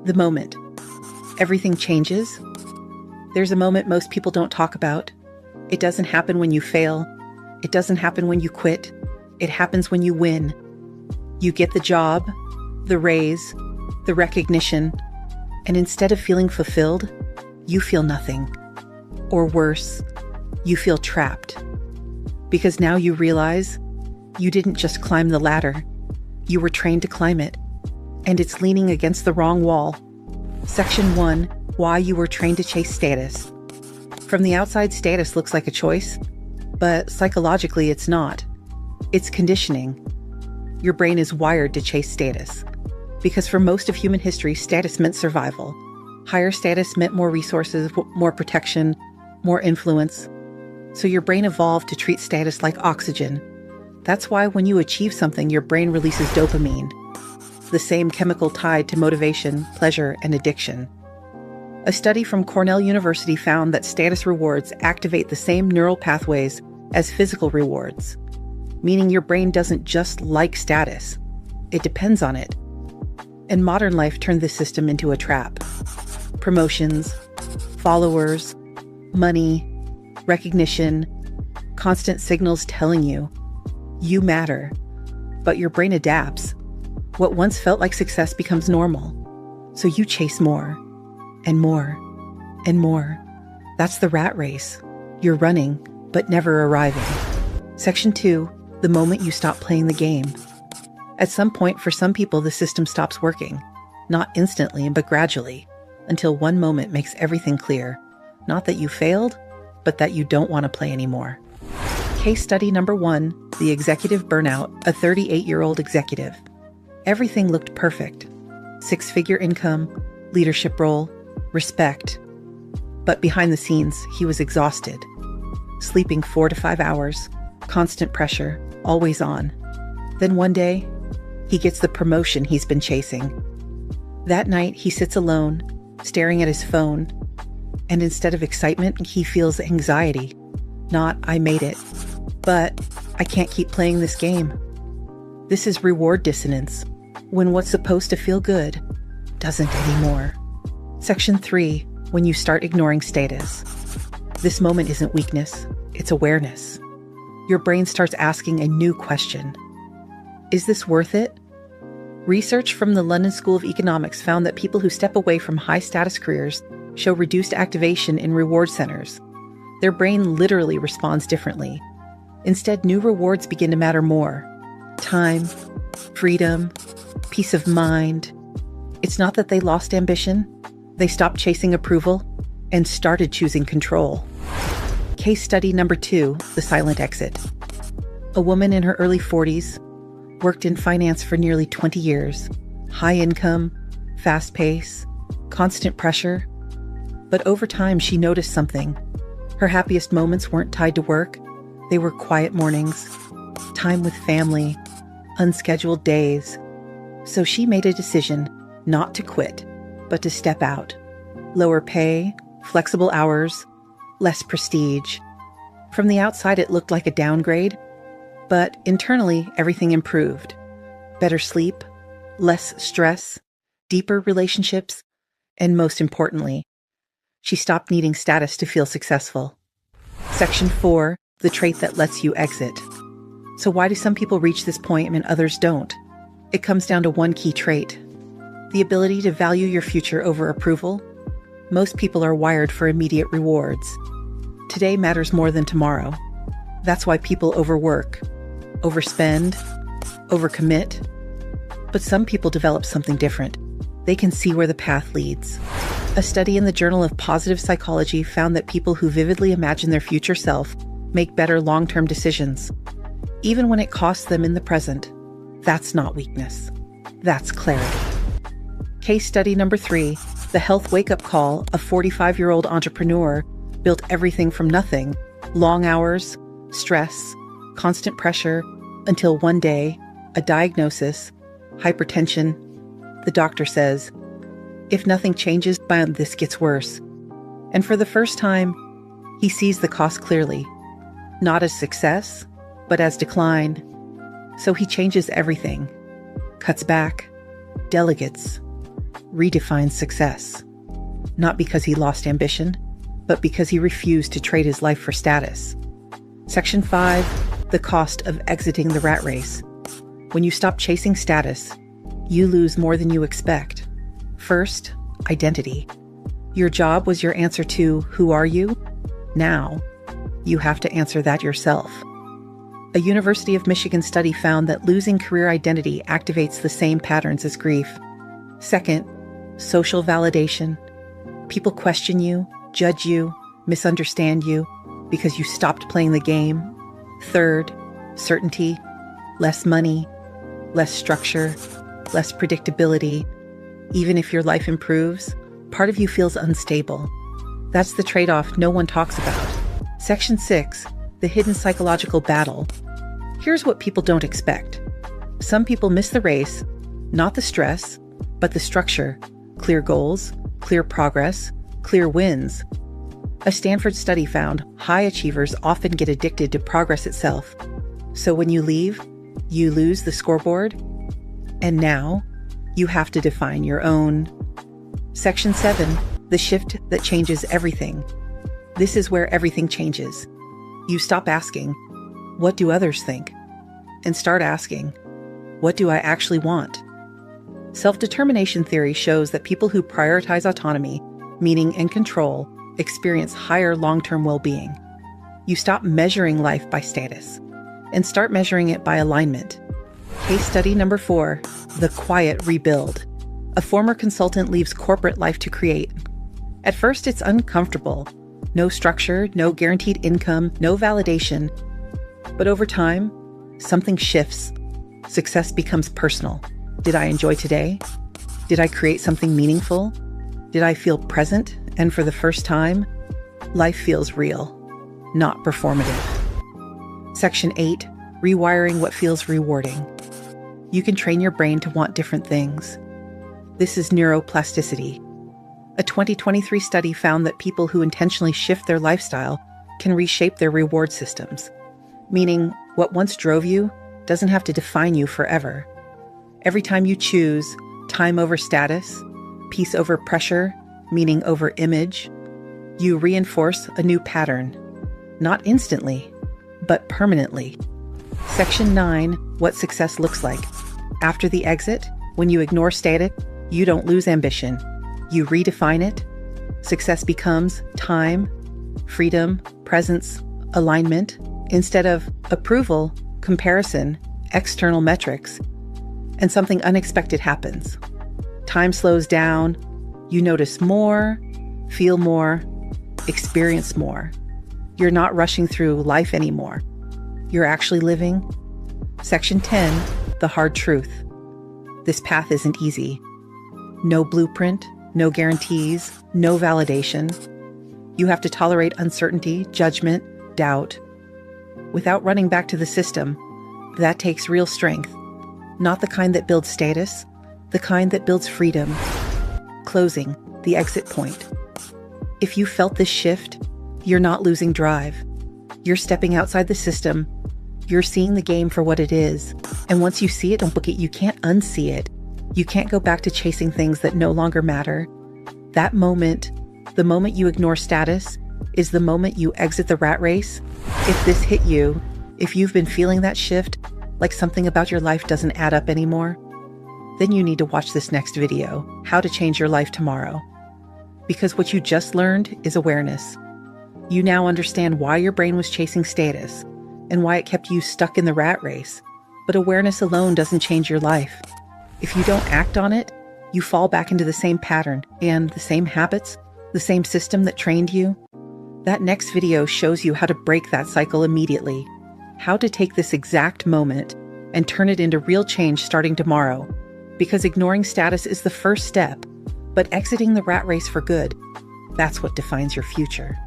The moment. Everything changes. There's a moment most people don't talk about. It doesn't happen when you fail. It doesn't happen when you quit. It happens when you win. You get the job, the raise, the recognition, and instead of feeling fulfilled, you feel nothing. Or worse, you feel trapped. Because now you realize you didn't just climb the ladder, you were trained to climb it, and it's leaning against the wrong wall. Section 1, Why You Were Trained to Chase Status. From the outside, status looks like a choice, but psychologically it's not. It's conditioning. Your brain is wired to chase status, because for most of human history, status meant survival. Higher status meant more resources, more protection, more influence. So your brain evolved to treat status like oxygen. That's why when you achieve something, your brain releases dopamine, the same chemical tied to motivation, pleasure, and addiction. A study from Cornell University found that status rewards activate the same neural pathways as physical rewards, meaning your brain doesn't just like status, it depends on it. And modern life turned this system into a trap. Promotions, followers, money, recognition, constant signals telling you, you matter. But your brain adapts. What once felt like success becomes normal. So you chase more, and more, and more. That's the rat race. You're running, but never arriving. Section 2, The Moment You Stop Playing the Game. At some point, for some people, the system stops working. Not instantly, but gradually, until one moment makes everything clear. Not that you failed, but that you don't want to play anymore. Case study number 1, the executive burnout, a 38-year-old executive. Everything looked perfect. 6-figure income, leadership role, respect. But behind the scenes, he was exhausted. Sleeping 4 to 5 hours, constant pressure, always on. Then one day, he gets the promotion he's been chasing. That night, he sits alone, staring at his phone, and instead of excitement, he feels anxiety. Not, I made it, but I can't keep playing this game. This is reward dissonance, when what's supposed to feel good doesn't anymore. Section 3, When You Start Ignoring Status. This moment isn't weakness, it's awareness. Your brain starts asking a new question. Is this worth it? Research from the London School of Economics found that people who step away from high-status careers show reduced activation in reward centers. Their brain literally responds differently. Instead, new rewards begin to matter more. Time, freedom, peace of mind. It's not that they lost ambition. They stopped chasing approval and started choosing control. Case study number 2, The Silent Exit. A woman in her early 40s worked in finance for nearly 20 years. High income, fast pace, constant pressure. But over time, she noticed something. Her happiest moments weren't tied to work. They were quiet mornings, time with family, unscheduled days. So she made a decision not to quit, but to step out. Lower pay, flexible hours, less prestige. From the outside, it looked like a downgrade, but internally, everything improved. Better sleep, less stress, deeper relationships, and most importantly, she stopped needing status to feel successful. Section 4, The Trait That Lets You Exit. So why do some people reach this point and others don't? It comes down to one key trait: the ability to value your future over approval. Most people are wired for immediate rewards. Today matters more than tomorrow. That's why people overwork, overspend, overcommit. But some people develop something different. They can see where the path leads. A study in the Journal of Positive Psychology found that people who vividly imagine their future self make better long-term decisions, even when it costs them in the present. That's not weakness. That's clarity. Case study number 3, The Health Wake-Up Call, a 45-year-old entrepreneur built everything from nothing, long hours, stress, constant pressure, until one day, a diagnosis, hypertension. The doctor says, if nothing changes, this gets worse. And for the first time, he sees the cost clearly, not as success, but as decline. So he changes everything, cuts back, delegates, redefines success. Not because he lost ambition, but because he refused to trade his life for status. Section 5, the cost of exiting the rat race. When you stop chasing status, you lose more than you expect. First, identity. Your job was your answer to who are you? Now, you have to answer that yourself. A University of Michigan study found that losing career identity activates the same patterns as grief. Second, social validation. People question you, judge you, misunderstand you because you stopped playing the game. Third, certainty. Less money, less structure, less predictability. Even if your life improves, part of you feels unstable. That's the trade-off no one talks about. Section 6, the hidden psychological battle. Here's what people don't expect. Some people miss the race, not the stress, but the structure. Clear goals, clear progress, clear wins. A Stanford study found high achievers often get addicted to progress itself. So when you leave, you lose the scoreboard, and now you have to define your own. Section 7, the shift that changes everything. This is where everything changes. You stop asking, what do others think? And start asking, what do I actually want? Self-determination theory shows that people who prioritize autonomy, meaning and control, experience higher long-term well-being. You stop measuring life by status and start measuring it by alignment. Case study number 4, the quiet rebuild. A former consultant leaves corporate life to create. At first, it's uncomfortable. No structure, no guaranteed income, no validation. But over time, something shifts. Success becomes personal. Did I enjoy today? Did I create something meaningful? Did I feel present? And for the first time, life feels real, not performative. Section 8, rewiring what feels rewarding. You can train your brain to want different things. This is neuroplasticity. A 2023 study found that people who intentionally shift their lifestyle can reshape their reward systems, meaning what once drove you doesn't have to define you forever. Every time you choose time over status, peace over pressure, meaning over image, you reinforce a new pattern, not instantly, but permanently. Section 9, what success looks like. After the exit, when you ignore status, you don't lose ambition. You redefine it. Success becomes time, freedom, presence, alignment, instead of approval, comparison, external metrics. And something unexpected happens. Time slows down. You notice more, feel more, experience more. You're not rushing through life anymore. You're actually living. Section 10, the hard truth. This path isn't easy. No blueprint, no guarantees, no validation. You have to tolerate uncertainty, judgment, doubt. Without running back to the system, that takes real strength. Not the kind that builds status, the kind that builds freedom. Closing, the exit point. If you felt this shift, you're not losing drive. You're stepping outside the system. You're seeing the game for what it is. And once you see it, don't book it, you can't unsee it. You can't go back to chasing things that no longer matter. That moment, the moment you ignore status, is the moment you exit the rat race. If this hit you, if you've been feeling that shift, like something about your life doesn't add up anymore, then you need to watch this next video, How to Change Your Life Tomorrow. Because what you just learned is awareness. You now understand why your brain was chasing status and why it kept you stuck in the rat race. But awareness alone doesn't change your life. If you don't act on it, you fall back into the same pattern and the same habits, the same system that trained you. That next video shows you how to break that cycle immediately, how to take this exact moment and turn it into real change starting tomorrow. Because ignoring status is the first step, but exiting the rat race for good, that's what defines your future.